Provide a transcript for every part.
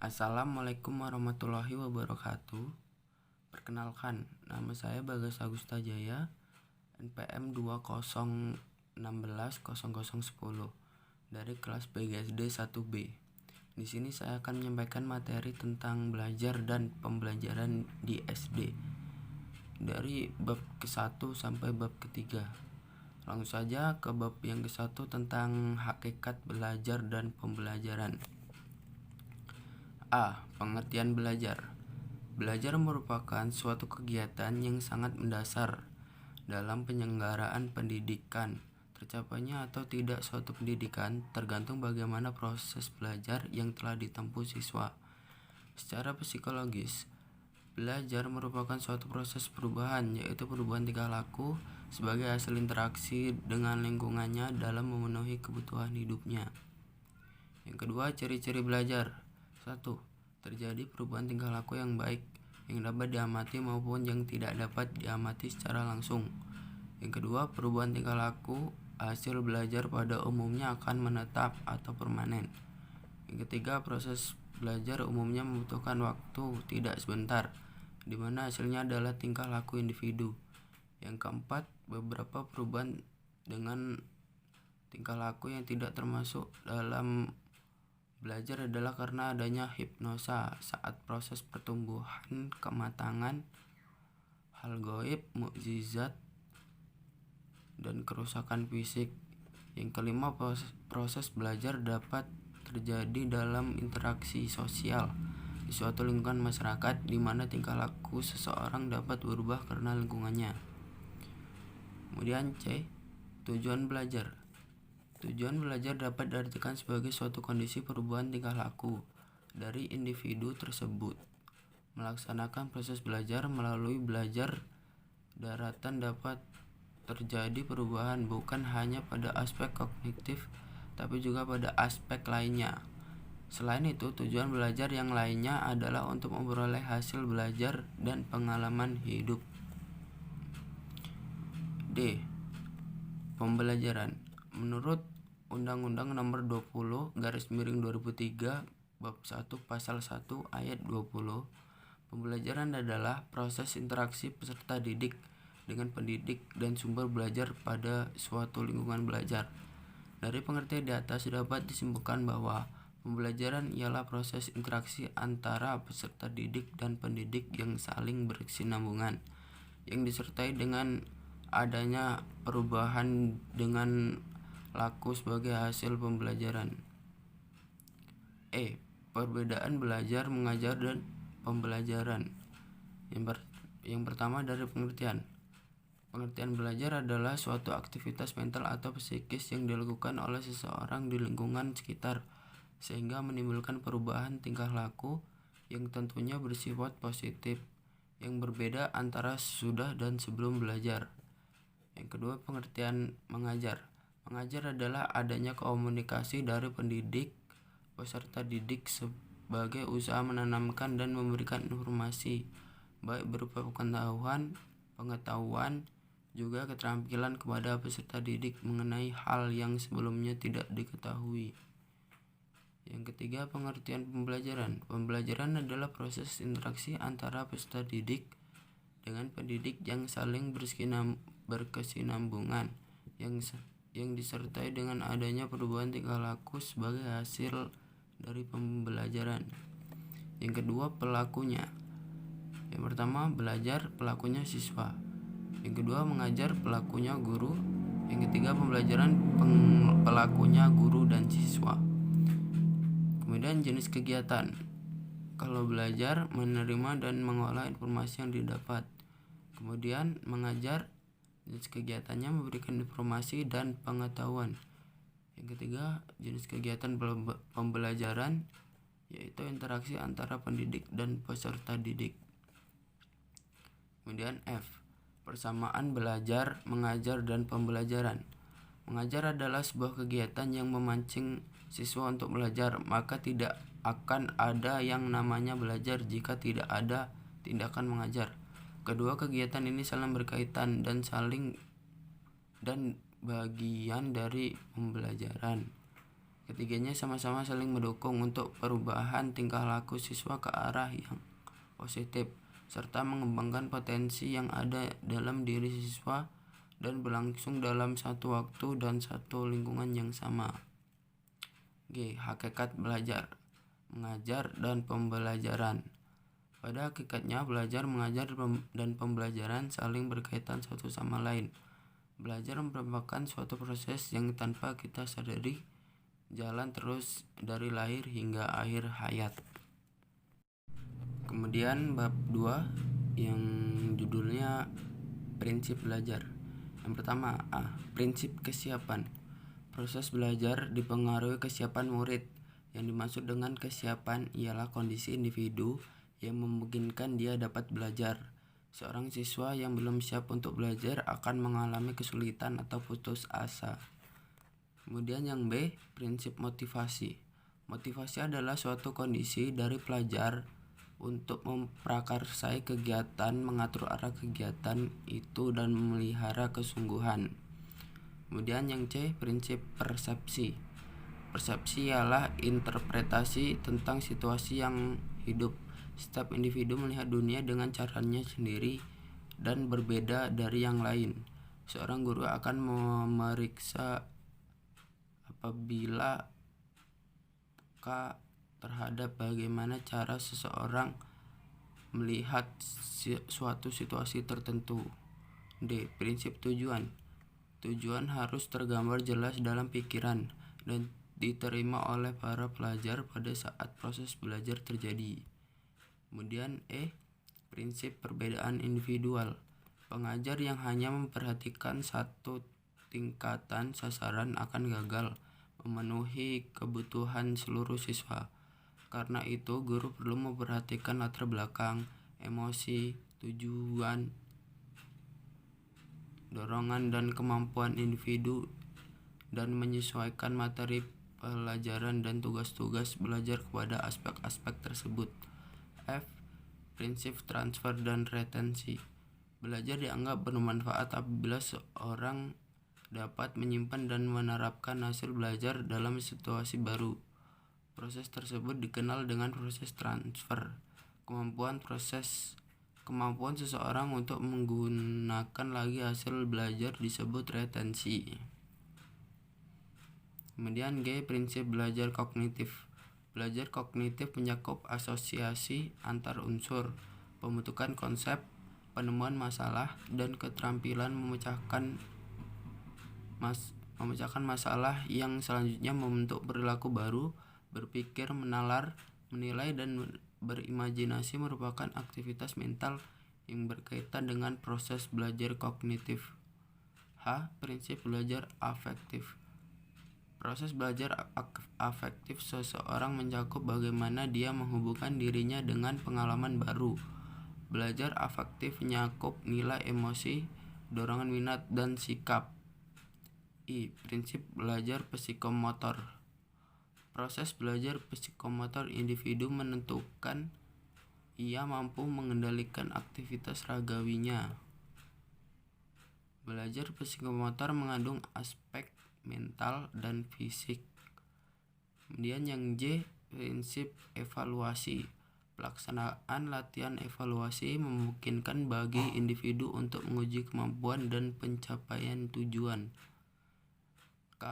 Assalamualaikum warahmatullahi wabarakatuh. Perkenalkan, nama saya Bagas Agusta Jaya, NPM 20160010 dari kelas PGSD 1B. Di sini saya akan menyampaikan materi tentang belajar dan pembelajaran di SD dari bab ke-1 sampai bab ke-3. Langsung saja ke bab yang ke-1 tentang hakikat belajar dan pembelajaran. A. Pengertian belajar. Belajar merupakan suatu kegiatan yang sangat mendasar dalam penyelenggaraan pendidikan. Tercapainya atau tidak suatu pendidikan tergantung bagaimana proses belajar yang telah ditempuh siswa. Secara psikologis, belajar merupakan suatu proses perubahan, yaitu perubahan tingkah laku sebagai hasil interaksi dengan lingkungannya dalam memenuhi kebutuhan hidupnya. Yang kedua, ciri-ciri belajar. 1. Terjadi perubahan tingkah laku yang baik yang dapat diamati maupun yang tidak dapat diamati secara langsung. Yang kedua, perubahan tingkah laku hasil belajar pada umumnya akan menetap atau permanen. Yang ketiga, proses belajar umumnya membutuhkan waktu tidak sebentar, di mana hasilnya adalah tingkah laku individu. Yang keempat, beberapa perubahan dengan tingkah laku yang tidak termasuk dalam belajar adalah karena adanya hipnosa saat proses pertumbuhan, kematangan, hal gaib, mukjizat, dan kerusakan fisik. Yang kelima, proses belajar dapat terjadi dalam interaksi sosial di suatu lingkungan masyarakat di mana tingkah laku seseorang dapat berubah karena lingkungannya. Kemudian C. Tujuan belajar. Tujuan belajar dapat diartikan sebagai suatu kondisi perubahan tingkah laku dari individu tersebut. Melaksanakan proses belajar melalui belajar daratan dapat terjadi perubahan bukan hanya pada aspek kognitif, tapi juga pada aspek lainnya. Selain itu, tujuan belajar yang lainnya adalah untuk memperoleh hasil belajar dan pengalaman hidup. D. Pembelajaran. Menurut Undang-Undang Nomor 20/2003 Bab 1 Pasal 1 Ayat 20, pembelajaran adalah proses interaksi peserta didik dengan pendidik dan sumber belajar pada suatu lingkungan belajar. Dari pengertian di atas dapat disimpulkan bahwa pembelajaran ialah proses interaksi antara peserta didik dan pendidik yang saling berkesinambungan, yang disertai dengan adanya perubahan dengan laku sebagai hasil pembelajaran. E. Perbedaan belajar, mengajar, dan pembelajaran. Yang pertama, dari pengertian. Pengertian belajar adalah suatu aktivitas mental atau psikis yang dilakukan oleh seseorang di lingkungan sekitar sehingga menimbulkan perubahan tingkah laku yang tentunya bersifat positif, yang berbeda antara sudah dan sebelum belajar. Yang kedua, pengertian mengajar. Mengajar adalah adanya komunikasi dari pendidik peserta didik sebagai usaha menanamkan dan memberikan informasi, baik berupa pengetahuan, juga keterampilan kepada peserta didik mengenai hal yang sebelumnya tidak diketahui. Yang ketiga, pengertian pembelajaran. Pembelajaran adalah proses interaksi antara peserta didik dengan pendidik yang saling berkesinambungan, yang disertai dengan adanya perubahan tingkah laku sebagai hasil dari pembelajaran. Yang kedua, pelakunya. Yang pertama, belajar, pelakunya siswa. Yang kedua, mengajar, pelakunya guru. Yang ketiga, pembelajaran, pelakunya guru dan siswa. Kemudian jenis kegiatan. Kalau belajar, menerima dan mengolah informasi yang didapat. Kemudian mengajar, jenis kegiatannya memberikan informasi dan pengetahuan. Yang ketiga, jenis kegiatan pembelajaran, yaitu interaksi antara pendidik dan peserta didik. Kemudian F. Persamaan belajar, mengajar, dan pembelajaran. Mengajar adalah sebuah kegiatan yang memancing siswa untuk belajar, maka tidak akan ada yang namanya belajar jika tidak ada tindakan mengajar. Kedua kegiatan ini saling berkaitan dan bagian dari pembelajaran. Ketiganya sama-sama saling mendukung untuk perubahan tingkah laku siswa ke arah yang positif, serta mengembangkan potensi yang ada dalam diri siswa dan berlangsung dalam satu waktu dan satu lingkungan yang sama. G. Hakikat belajar, mengajar, dan pembelajaran. Pada hakikatnya, belajar, mengajar, dan pembelajaran saling berkaitan satu sama lain. Belajar merupakan suatu proses yang tanpa kita sadari jalan terus dari lahir hingga akhir hayat. Kemudian bab 2 yang judulnya prinsip belajar. Yang pertama, prinsip kesiapan. Proses belajar dipengaruhi kesiapan murid. Yang dimaksud dengan kesiapan ialah kondisi individu yang memungkinkan dia dapat belajar. Seorang siswa yang belum siap untuk belajar akan mengalami kesulitan atau putus asa. Kemudian yang B, prinsip motivasi. Motivasi adalah suatu kondisi dari pelajar untuk memprakarsai kegiatan, mengatur arah kegiatan itu, dan memelihara kesungguhan. Kemudian yang C, prinsip persepsi. Persepsi ialah interpretasi tentang situasi yang hidup. Setiap individu melihat dunia dengan caranya sendiri dan berbeda dari yang lain. Seorang guru akan memeriksa apabila terhadap bagaimana cara seseorang melihat suatu situasi tertentu. D. Prinsip tujuan. Tujuan harus tergambar jelas dalam pikiran dan diterima oleh para pelajar pada saat proses belajar terjadi. Kemudian E. Prinsip perbedaan individual. Pengajar yang hanya memperhatikan satu tingkatan sasaran akan gagal memenuhi kebutuhan seluruh siswa. Karena itu, guru perlu memperhatikan latar belakang, emosi, tujuan, dorongan, dan kemampuan individu dan menyesuaikan materi pelajaran dan tugas-tugas belajar kepada aspek-aspek tersebut. F. Prinsip transfer dan retensi. Belajar dianggap bermanfaat apabila seorang dapat menyimpan dan menerapkan hasil belajar dalam situasi baru. Proses tersebut dikenal dengan proses transfer. Kemampuan seseorang untuk menggunakan lagi hasil belajar disebut retensi. Kemudian G. Prinsip belajar kognitif. Belajar kognitif mencakup asosiasi antar unsur, pembentukan konsep, penemuan masalah, dan keterampilan memecahkan masalah yang selanjutnya membentuk perilaku baru. Berpikir, menalar, menilai, dan berimajinasi merupakan aktivitas mental yang berkaitan dengan proses belajar kognitif. H. Prinsip belajar afektif. Proses belajar afektif seseorang mencakup bagaimana dia menghubungkan dirinya dengan pengalaman baru. Belajar afektif mencakup nilai emosi, dorongan minat, dan sikap. I. Prinsip belajar psikomotor. Proses belajar psikomotor individu menentukan ia mampu mengendalikan aktivitas ragawinya. Belajar psikomotor mengandung aspek mental dan fisik. Kemudian yang J. Prinsip evaluasi. Pelaksanaan latihan evaluasi memungkinkan bagi individu untuk menguji kemampuan dan pencapaian tujuan. K.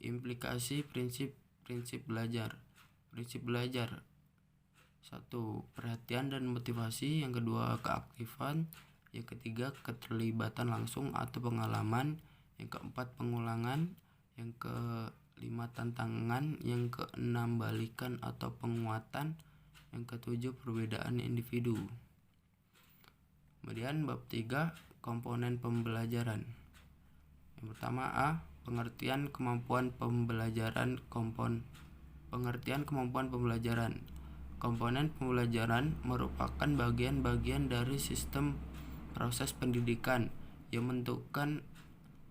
Implikasi prinsip belajar. Prinsip belajar 1. Perhatian dan motivasi. Yang kedua, keaktifan. Yang ketiga, keterlibatan langsung atau pengalaman. Yang keempat, pengulangan. Yang kelima, tantangan. Yang keenam, balikan atau penguatan. Yang ketujuh, perbedaan individu. Kemudian bab 3, komponen pembelajaran. Yang pertama A. Pengertian kemampuan pembelajaran. Pengertian kemampuan pembelajaran. Komponen pembelajaran merupakan bagian-bagian dari sistem proses pendidikan yang menentukan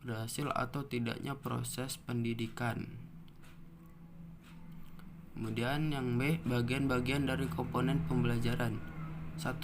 berhasil atau tidaknya proses pendidikan. Kemudian yang B. Bagian-bagian dari komponen pembelajaran. 1.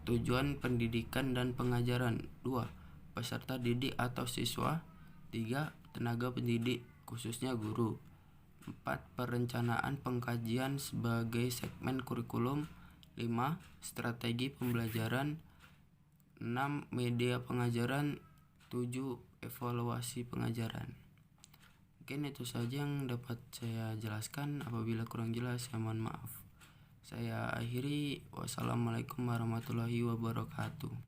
Tujuan pendidikan dan pengajaran. 2. Peserta didik atau siswa. 3. Tenaga pendidik, khususnya guru. 4. Perencanaan pengkajian sebagai segmen kurikulum. 5. Strategi pembelajaran. 6. Media pengajaran. 7. Evaluasi pengajaran. Mungkin itu saja yang dapat saya jelaskan. Apabila kurang jelas, saya mohon maaf. Saya akhiri. Wassalamualaikum warahmatullahi wabarakatuh.